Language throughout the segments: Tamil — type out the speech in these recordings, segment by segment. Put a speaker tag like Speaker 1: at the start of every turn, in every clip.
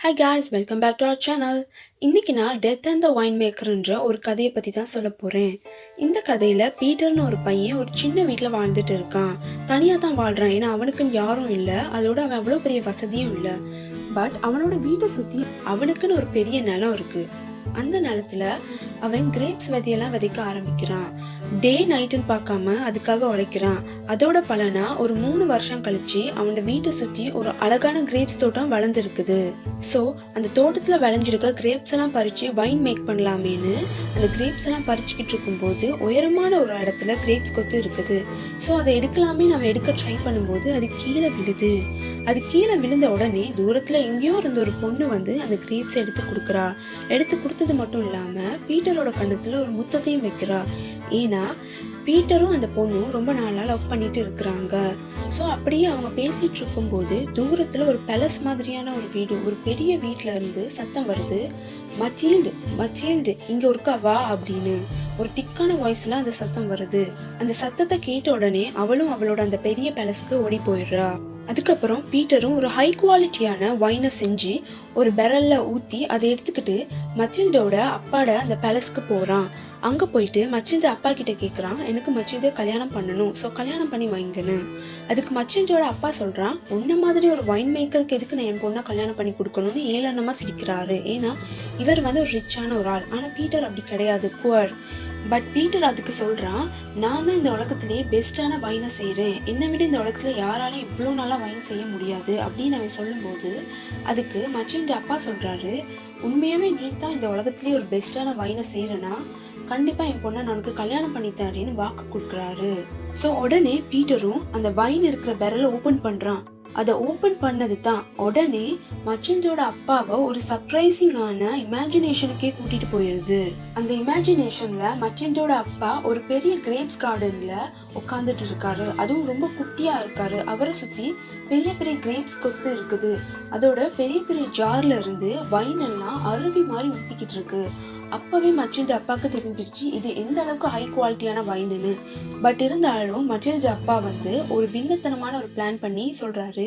Speaker 1: Hi guys, welcome back to our channel. இன்னைக்கு நான் டெத் அண்ட் த வைன் மேக்கர்ன்ற ஒரு கதையை பற்றி தான் சொல்ல போகிறேன். இந்த கதையில் பீட்டர்னு ஒரு பையன் ஒரு சின்ன வீட்டில் வாழ்ந்துட்டு இருக்கான். தனியாக தான் வாழ்கிறான், ஏன்னா அவனுக்குன்னு யாரும் இல்லை. அதோட அவன் அவ்வளோ பெரிய வசதியும் இல்லை. பட் அவனோட வீட்டை சுற்றி அவனுக்குன்னு ஒரு பெரிய நிலம் இருக்குது. அந்த நிலத்துல அவன் கிரேப்ஸ் விதையெல்லாம் விதைக்க ஆரம்பிக்கிறான். டே நைட்டுன்னு பார்க்காம அதுக்காக உழைக்கிறான். அதோட பலனா ஒரு 3 வருஷம் கழிச்சு அவனோட வீட்டை சுற்றி ஒரு அழகான கிரேப்ஸ் தோட்டம் வளர்ந்துருக்குது. ஸோ அந்த தோட்டத்தில் விளைஞ்சிருக்க கிரேப்ஸ் எல்லாம் பறித்து வைன் மேக் பண்ணலாமேன்னு அந்த கிரேப்ஸ் எல்லாம் பறிச்சுக்கிட்டு இருக்கும்போது உயரமான ஒரு இடத்துல கிரேப்ஸ் கொத்து இருக்குது. ஸோ அதை எடுக்கலாமே நம்ம எடுக்க ட்ரை பண்ணும்போது அது கீழே விழுது. அது கீழே விழுந்த உடனே தூரத்தில் எங்கேயோ இருந்த ஒரு பொண்ணு வந்து அந்த கிரேப்ஸ் எடுத்து கொடுக்குறா. எடுத்து கொடுத்தது மட்டும் இல்லாமல் பீட்டரோட கண்ணத்தில் ஒரு முத்தத்தையும் வைக்கிறா. ஏன்னா பீட்டரும் அந்த பொண்ணும் ரொம்ப நாளாக லவ் பண்ணிட்டு இருக்கிறாங்க. ஸோ அப்படியே அவங்க பேசிட்டு இருக்கும்போது தூரத்தில் ஒரு பேலஸ் மாதிரியான ஒரு வீடு, ஒரு பெரிய வீட்டில் இருந்து சத்தம் வருது. மச்சீல்டு மச்சீல்டு இங்கே இருக்கா வா அப்படின்னு ஒரு திக்கான வாய்ஸ்ல அந்த சத்தம் வருது. அந்த சத்தத்தை கேட்ட உடனே அவளும் அவளோட அந்த பெரிய பேலஸ்க்கு ஓடி போயிடுறா. அதுக்கப்புறம் பீட்டரும் ஒரு ஹை குவாலிட்டியான வைனை செஞ்சு ஒரு பெரல்ல ஊற்றி அதை எடுத்துக்கிட்டு மச்சில்டோட அப்பாட அந்த பேலஸ்க்கு போகிறான். அங்கே போயிட்டு மச்சில்ட அப்பா கிட்ட கேட்குறான், எனக்கு மச்சில்ட கல்யாணம் பண்ணணும், ஸோ கல்யாணம் பண்ணி வைங்கன்னு. அதுக்கு மச்சில்டோட அப்பா சொல்கிறான், உன்ன மாதிரி ஒரு வைன் மேக்கருக்கு எதுக்கு நான் என் பொண்ணை கல்யாணம் பண்ணி கொடுக்கணும்னு ஏளனமாக சிரிக்கிறாரு. ஏன்னா இவர் வந்து ஒரு ரிச்சான ஒரு ஆள், ஆனால் பீட்டர் அப்படி கிடையாது, புவர். பட் பீட்டர் அதுக்கு சொல்கிறான், நான் தான் இந்த உலகத்திலேயே பெஸ்ட்டான வைனை செய்கிறேன், என்னை விட இந்த உலகத்தில் யாராலையும் இவ்வளோ நாளாக வைன் செய்ய முடியாது அப்படின்னு அவன் சொல்லும்போது அதுக்கு மச்சில்ட அப்பா சொல்கிறாரு, உண்மையாகவே நீ தான் இந்த உலகத்திலேயே ஒரு பெஸ்ட்டான வைனை செய்கிறேன்னா கண்டிப்பா என் பொண்ணை உனக்கு கல்யாணம் பண்ணி தரேன்னு வாக்கு கொடுக்குறாரு. ஸோ உடனே பீட்டரும் அந்த வைன் இருக்கிற பெரலை ஓபன் பண்றான். அதை ஓபன் பண்ணது தான் உடனே மச்சில்டோட அப்பாவை ஒரு சர்ப்ரைசிங்கான இமேஜினேஷனுக்கே கூட்டிட்டு போயிருது. அந்த இமேஜினேஷன்ல மச்சில்டோட அப்பா ஒரு பெரிய கிரேப்ஸ் கார்டன்ல உட்காந்துட்டு இருக்காரு. அதுவும் ரொம்ப குட்டியா இருக்காரு. அவரை சுத்தி பெரிய பெரிய கிரேப்ஸ் கொத்து இருக்குது. அதோட பெரிய பெரிய ஜார்ல இருந்து வைன் எல்லாம் அருவி மாதிரி ஊத்திக்கிட்டு இருக்கு. அப்பவே மச்சில்ட அப்பாவுக்கு தெரிஞ்சிருச்சு இது எந்த அளவுக்கு ஹை குவாலிட்டியான வைனுன்னு. பட் இருந்தாலும் மச்சில்ட அப்பா வந்து ஒரு வில்லத்தனமான ஒரு பிளான் பண்ணி சொல்றாரு,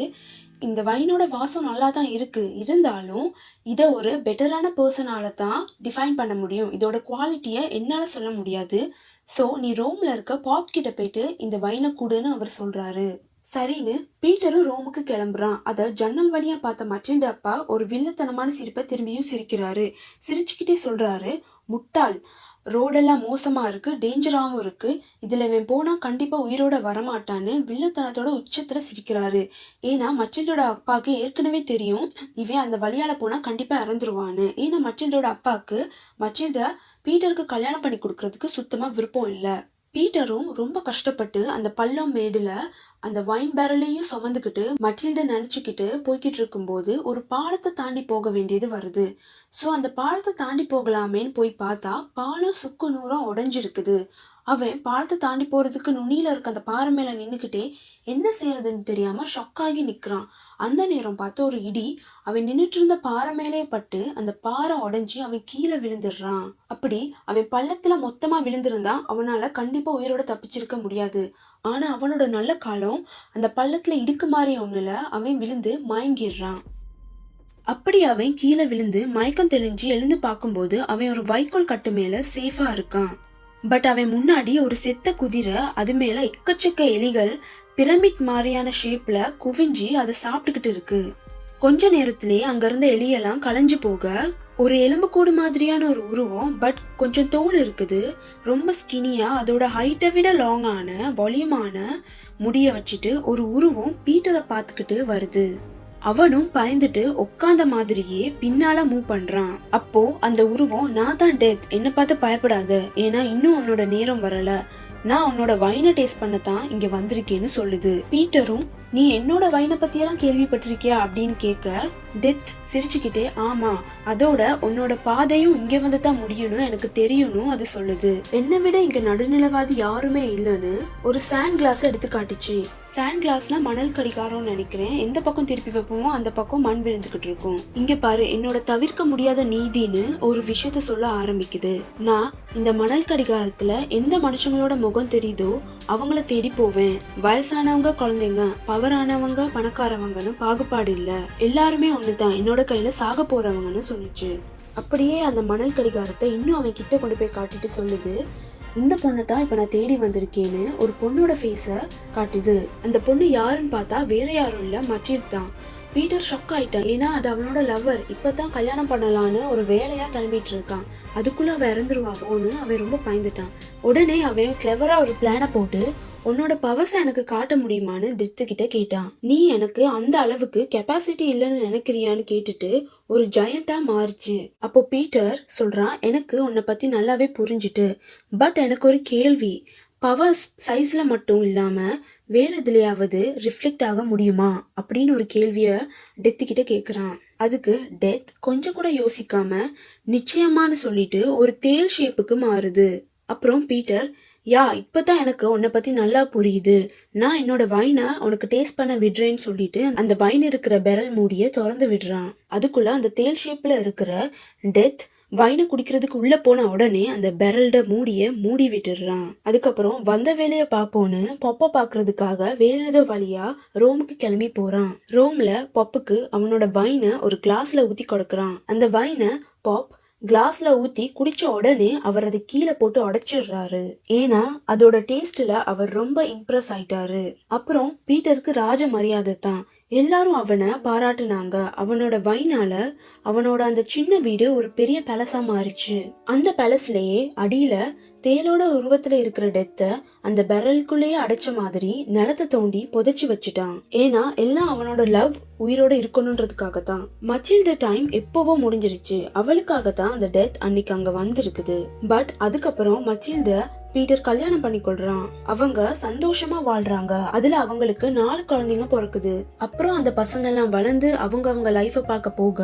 Speaker 1: இந்த வைனோட வாசம் நல்லா தான் இருக்கு, இருந்தாலும் இதை ஒரு பெட்டரான பர்சனால தான் டிஃபைன் பண்ண முடியும், இதோட குவாலிட்டியை என்னால சொல்ல முடியாது. ஸோ நீ ரோம்ல இருக்க பாப் கிட்ட போயிட்டு இந்த வைனை கூடுன்னு அவர் சொல்றாரு. சரின்னு பீட்டரும் ரோமுக்கு கிளம்புறான். அதை ஜன்னல் வழியா பார்த்த மச்சில்ட அப்பா ஒரு வில்லத்தனமான சிரிப்பை திரும்பியும் சிரிக்கிறாரு. சிரிச்சுக்கிட்டே சொல்றாரு, முட்டாள், ரோடெல்லாம் மோசமா இருக்கு, டேஞ்சராகவும் இருக்கு, இதுல இவன் போனா கண்டிப்பா உயிரோட வரமாட்டான்னு வில்லத்தனத்தோட உச்சத்துல சிரிக்கிறாரு. ஏன்னா மச்சில்டோட அப்பாவுக்கு ஏற்கனவே தெரியும் இவன் அந்த வழியால போனா கண்டிப்பா இறந்துருவான்னு. ஏன்னா மச்சில்டோட அப்பாவுக்கு மச்சில்ட பீட்டருக்கு கல்யாணம் பண்ணி கொடுக்கறதுக்கு சுத்தமா விருப்பம் இல்லை. பீட்டரும் ரொம்ப கஷ்டப்பட்டு அந்த பள்ளம் மேடுல அந்த வைன் பேரலையும் சுமந்துக்கிட்டு மச்சில்ட நினைச்சுக்கிட்டு போய்கிட்டு இருக்கும்போது ஒரு பாலத்தை தாண்டி போக வேண்டியது வருது. ஸோ அந்த பாலத்தை தாண்டி போகலாமேன்னு போய் பார்த்தா பாலம் சுக்கு நூறா உடஞ்சிருக்குது. அவன் பாலத்தை தாண்டி போறதுக்கு நுனியில இருக்க அந்த பாறை மேல நின்னுக்கிட்டே என்ன செய்யறதுன்னு தெரியாம ஷாக்காகி நிக்கிறான். அந்த நேரம் பார்த்து ஒரு இடி அவன் நின்றுட்டு இருந்த பாறை மேலே பட்டு அந்த பாறை உடஞ்சி அவன் கீழே விழுந்துடுறான். அப்படி அவன் பள்ளத்துல மொத்தமா விழுந்திருந்தா அவனால கண்டிப்பா உயிரோட தப்பிச்சிருக்க முடியாது. ஆனா அவனோட நல்ல காலம் அந்த பள்ளத்துல இடுக்கு மாதிரி ஒண்ணுல அவன் விழுந்து மயங்கிடுறான். அப்படி அவன் கீழே விழுந்து மயக்கம் தெளிஞ்சு எழுந்து பார்க்கும்போது அவன் ஒரு வைக்கோல் கட்டு மேல சேஃபா இருக்கான். பட் அவன் முன்னாடி ஒரு செத்த குதிரை, அது மேல எக்கச்சக்க எலிகள் பிரமிட் மாதிரியான ஷேப்ல குவிஞ்சி அதை சாப்பிட்டுக்கிட்டு இருக்கு. கொஞ்ச நேரத்திலேயே அங்க இருந்த எலியெல்லாம் களைஞ்சு போக ஒரு எலும்புக்கூடு மாதிரியான ஒரு உருவம், பட் கொஞ்சம் தோல் இருக்குது, ரொம்ப ஸ்கினியா, அதோட ஹைட்டை விட லாங்கான வால்யூமான முடிய வச்சுட்டு ஒரு உருவம் பீட்டரை பார்த்துக்கிட்டு வருது. அவனும் பயந்துட்டு உட்காந்த மாதிரியே பின்னால மூவ் பண்றான். அப்போ அந்த உருவம், நான் தான் டெத், என்ன பார்த்து பயப்படாத, ஏன்னா இன்னும் உன்னோட நேரம் வரல, நான் உன்னோட வைனை டேஸ்ட் பண்ணத்தான் இங்க வந்திருக்கேன்னு சொல்லுது. பீட்டரும், நீ என்னோட வைனை பத்தியெல்லாம் கேள்விப்பட்டிருக்கியா அப்படின்னு கேட்க டெத் சிரிச்சுக்கிட்டே, ஆமா, அதோட உன்னோட பாதையும் இங்க வந்து தான் முடியணும், எனக்கு தெரியணும் அது சொல்லுது. என்னை விட இங்க நடுநிலவாதி யாருமே இல்லைன்னு ஒரு சாண்ட் கிளாஸ் எடுத்து காட்டுச்சு. சாண்ட் கிளாஸ்னா மணல் கடிகாரம்னு நினைக்கிறேன். எந்த பக்கம் திருப்பி வைப்போமோ அந்த பக்கம் மண் விழுந்துகிட்டு இருக்கும். இங்க பாரு, என்னோட தவிர்க்க முடியாத நீதின்னு ஒரு விஷயத்த சொல்ல ஆரம்பிக்குது. நான் இந்த மணல் கடிகாரத்துல எந்த மனுஷங்களோட முகம் தெரியுதோ அவங்கள தேடி போவேன். வயசானவங்க, குழந்தைங்க, பவர் பவரானவங்க பணக்காரவங்கன்னு பாகுபாடு இல்ல, எல்லாருமே ஒண்ணுதான், என்னோட கையில சாக போறவங்கன்னு சொன்னிச்சு. அப்படியே அந்த மணல் கடிகாரத்தை இன்னும் அவன் கிட்ட கொண்டு போய் காட்டிட்டு சொல்லுது, இந்த பொண்ணை தான் இப்ப நான் தேடி வந்திருக்கேன்னு ஒரு பொண்ணோட ஃபேஸ காட்டுது. அந்த பொண்ணு யாருன்னு பார்த்தா வேற யாரும் இல்ல, மச்சீல் தான். பீட்டர் ஷாக் ஆயிட்டான். ஏன்னா அது அவனோட லவ்வர். இப்பதான் கல்யாணம் பண்ணலான்னு ஒரு வேலையா கிளம்பிட்டு இருக்கான். அதுக்குள்ள அவன் இறந்துருவாவோன்னு அவன் ரொம்ப பயந்துட்டான். உடனே அவன் கிளவரா ஒரு பிளான போட்டு, உன்னோட பவர்ஸை எனக்கு காட்ட முடியுமான்னு டெத்து கிட்ட கேட்டான். நீ எனக்கு அந்த அளவுக்கு கெப்பாசிட்டி இல்லைன்னு நினைக்கிறியான்னு கேட்டுட்டு ஒரு ஜெயண்டா மாறிச்சு. அப்போ பீட்டர் சொல்றான், எனக்கு உன்னை பத்தி நல்லாவே புரிஞ்சுட்டு, பட் எனக்கு ஒரு கேள்வி, பவர்ஸ் சைஸ்ல மட்டும் இல்லாம வேற எதுலயாவது ரிஃப்ளெக்ட் ஆக முடியுமா அப்படின்னு ஒரு கேள்விய டெத்து கிட்ட கேக்குறான். அதுக்கு டெத் கொஞ்சம் கூட யோசிக்காம நிச்சயமான்னு சொல்லிட்டு ஒரு தேல் ஷேப்புக்கு மாறுது. அப்புறம் பீட்டர், இப்பதான் எனக்கு உன்னை பத்தி நல்லா புரியுது, நான் என்னோட வைனை உனக்கு டேஸ்ட் பண்ண விடுறேன்னு சொல்லிட்டு அந்த வைன் இருக்கிற பெரல் மூடிய திறந்து விடுறான். அதுக்குள்ள அந்த தேல் ஷேப்ல இருக்கிற டெத் வைனை குடிக்கிறதுக்கு உள்ள போன உடனே அந்த பெரல்ட மூடி விட்டுடுறான். அதுக்கப்புறம் வந்த வேலைய பாப்போன்னு பொப்ப பாக்குறதுக்காக வேற ஏதோ வழியா ரோமுக்கு கிளம்பி போறான். ரோம்ல பொப்புக்கு அவனோட வைனை ஒரு கிளாஸ்ல ஊத்தி கொடுக்கறான். அந்த வைனை பாப் கிளாஸ்ல ஊத்தி குடிச்ச உடனே அவர் அதை கீழே போட்டு உடைச்சிடுறாரு. ஏன்னா அதோட டேஸ்ட்ல அவர் ரொம்ப இம்ப்ரெஸ் ஆயிட்டாரு. அப்புறம் பீட்டருக்கு ராஜ மரியாதை தான். எல்லாரும் அவனை பாராட்டுனாங்க. அவனோட வைனால அவனோட அந்த சின்ன வீடு ஒரு பெரிய பேலஸா மாறிச்சு. அந்த பேலஸ்லயே அடியில தேலோட உருவத்துல இருக்கிற டெத்த அந்த பெரலுக்குள்ளேயே அடைச்ச மாதிரி நிலத்தை தோண்டி புதைச்சு வச்சுட்டான். ஏன்னா எல்லாம் அவனோட லவ் உயிரோட இருக்கணும்ன்றதுக்காக தான். மச்சில்ட டைம் எப்பவோ முடிஞ்சிருச்சு. அவளுக்காக தான் அந்த டெத் அன்னைக்கு அங்க வந்திருக்குது. பட் அதுக்கப்புறம் மச்சில்ட பீட்டர் கல்யாணம் பண்ணி கொள்றான். அவங்க சந்தோஷமா வாழ்றாங்க. அதுல அவங்களுக்கு 4 குழந்தைங்க பிறக்குது. அப்புறம் அந்த பசங்க எல்லாம் வளர்ந்து அவங்க லைஃப பார்க்க போக,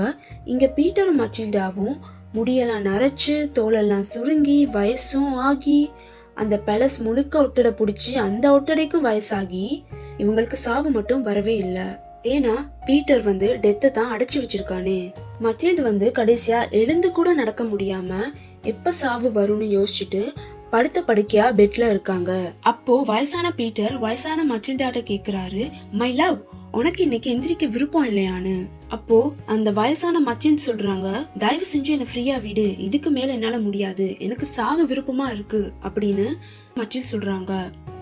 Speaker 1: இங்க பீட்டரும் மச்சில்டாவும் முடியெல்லாம் நரைச்சு தோலெல்லாம் சுருங்கி வயசும் ஆகி அந்த பேலஸ் முழுக்க ஒட்டடை பிடிச்சி அந்த ஒட்டடைக்கும் வயசாகி இவங்களுக்கு சாவு மட்டும் வரவே இல்லை. ஏன்னா பீட்டர் டெத்தை தான் அடைச்சு வச்சிருக்கானே. மச்சில்டு கடைசியா எழுந்து கூட நடக்க முடியாம எப்ப சாவு வரும்னு யோசிச்சுட்டு படுத்த படுக்கையா பெட்ல இருக்காங்க. அப்போ வயசான பீட்டர் வயசான மச்சில்டாட்ட கேக்குறாரு, மை லவ், உனக்கு இன்னைக்கு எந்திரிக்க விருப்பம் இல்லையான்னு. அப்போ அந்த வயசான மச்சில் சொல்றாங்க, தயவு செஞ்சு என்ன ஃப்ரீயா விடு, இதுக்கு மேல என்னால முடியாது, எனக்கு சாக விருப்பமா இருக்கு அப்படின்னு மச்சில் சொல்றாங்க.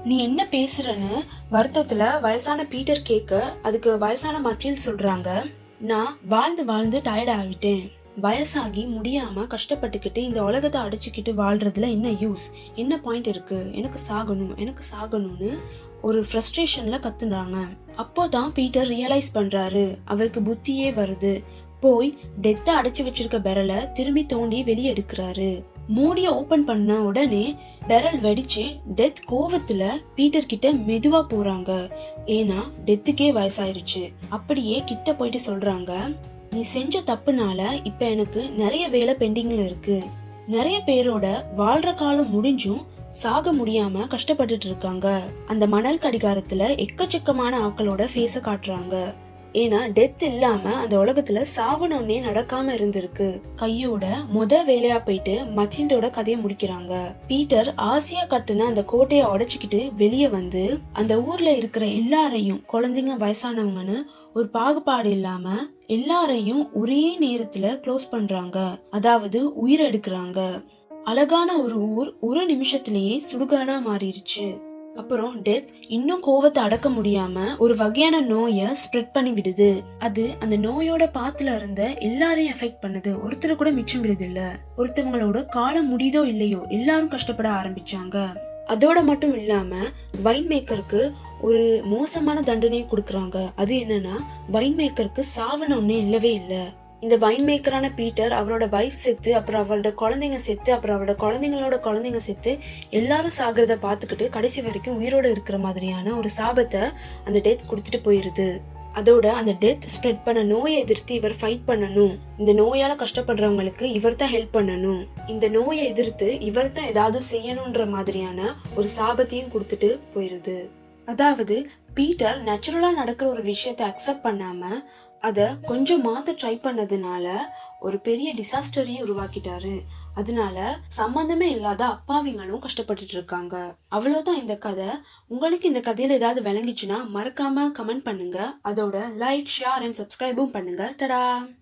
Speaker 1: நீ என்ன பேசுறன்னு வருத்தத்துல வயசான பீட்டர் கேட்க, அதுக்கு வயசான மச்சில் சொல்றாங்க, நான் வாழ்ந்து வாழ்ந்து டயர்ட் ஆகிட்டேன், வயசாகி முடியாம கஷ்டப்பட்டுக்கிட்டு இந்த உலகத்தை அடிச்சுக்கிட்டு வாழ்றதுல என்ன யூஸ், என்ன பாயிண்ட் இருக்கு, எனக்கு சாகணும்னு ஒரு ஃப்ரஸ்ட்ரேஷன்ல கத்துறாங்க. அப்போதான் பீட்டர் ரியலைஸ் பண்றாரு, அவருக்கு புத்தியே வருது. போய் டெத்தை அடைச்சு வச்சிருக்க பெரலை திரும்பி தோண்டி வெளியே எடுக்கிறாரு. மூடிய ஓபன் பண்ண உடனே பெரல் வெடிச்சு டெத் கோவத்துல பீட்டர் கிட்ட மெதுவா போறாங்க. ஏன்னா டெத்துக்கே வயசாயிருச்சு. அப்படியே கிட்ட போயிட்டு சொல்றாங்க, நீ செஞ்ச தப்புனால இப்ப எனக்கு நிறைய வேலை பெண்டிங்ல இருக்கு. நிறைய பேரோட வாழ்ற காலம் முடிஞ்சும் சாக முடியாம கஷ்டப்பட்டுட்டு இருக்காங்க. அந்த மணல் கடிகாரத்துல எக்கச்சக்கமான ஆட்களோட ஃபேஸ காட்டுறாங்க. ஏன்னா டெத் இல்லாம அந்த உலகத்துல சாவணும்னே நடக்காம இருந்திருக்கு. கையோட வேலையா போயிட்டு மச்சில்டோட கதையை முடிக்கிறாங்க. பீட்டர் ஆசையா கட்டுன அந்த கோட்டையை உடைச்சுக்கிட்டு வெளியே அந்த ஊர்ல இருக்கிற எல்லாரையும், குழந்தைங்க வயசானவங்கன்னு ஒரு பாகுபாடு இல்லாம எல்லாரையும் ஒரே நேரத்துல க்ளோஸ் பண்றாங்க. அதாவது உயிர் எடுக்கிறாங்க. அழகான ஒரு ஊர் ஒரு நிமிஷத்திலேயே சுடுகாடா மாறிடுச்சு. அப்புறம் டெத் இன்னும் கோவத்தை அடக்க முடியாம ஒரு வகையான நோயை ஸ்ப்ரெட் பண்ணி விடுது. அது அந்த நோயோட பாத்துல இருந்த எல்லாரையும் எஃபெக்ட் பண்ணுது. ஒருத்தர் கூட மிச்சம் விடுது இல்ல. ஒருத்தவங்களோட காலம் முடியுதோ இல்லையோ எல்லாரும் கஷ்டப்பட ஆரம்பிச்சாங்க. அதோட மட்டும் இல்லாம வைன் மேக்கருக்கு ஒரு மோசமான தண்டனையை கொடுக்கறாங்க. அது என்னன்னா, வைன் மேக்கருக்கு சாவணும்னே இல்லவே இல்லை. இந்த வைன் மேக்கரான பீட்டர் அவரோட வைஃப் செத்து, அப்புறம் அவரோட குழந்தைங்க செத்து, அப்புறம் அவரோட குழந்தைங்களோட குழந்தைங்க செத்து எல்லாரும் சாகிறத பாத்துக்கிட்டு கடைசி வரைக்கும் உயிரோட இருக்கிற மாதிரியான ஒரு சாபத்தை அந்த டெத் கொடுத்துட்டு போயிருது. அதோட அந்த டெத் ஸ்ப்ரெட் பண்ண நோயை எதிர்த்து இவர் ஃபைட் பண்ணணும். இந்த நோயால கஷ்டப்படுறவங்களுக்கு இவர் தான் ஹெல்ப் பண்ணணும். இந்த நோயை எதிர்த்து இவர் தான் ஏதாவது செய்யணும்ன்ற மாதிரியான ஒரு சாபத்தையும் கொடுத்துட்டு போயிருது. அதாவது பீட்டர் நேச்சுரலா நடக்கிற ஒரு விஷயத்தை அக்செப்ட் பண்ணாம அதை கொஞ்சம் மாத்த ட்ரை பண்ணதுனால ஒரு பெரிய டிசாஸ்டரையே உருவாக்கிட்டாரு. அதனால சம்பந்தமே இல்லாத அப்பாவிங்களும் கஷ்டப்பட்டுட்டு இருக்காங்க. அவ்வளவுதான் இந்த கதை. உங்களுக்கு இந்த கதையில ஏதாவது விளங்கிச்சுன்னா மறக்காம கமெண்ட் பண்ணுங்க. அதோட லைக், ஷேர் அண்ட் சப்ஸ்கிரைபும் பண்ணுங்க. டடா.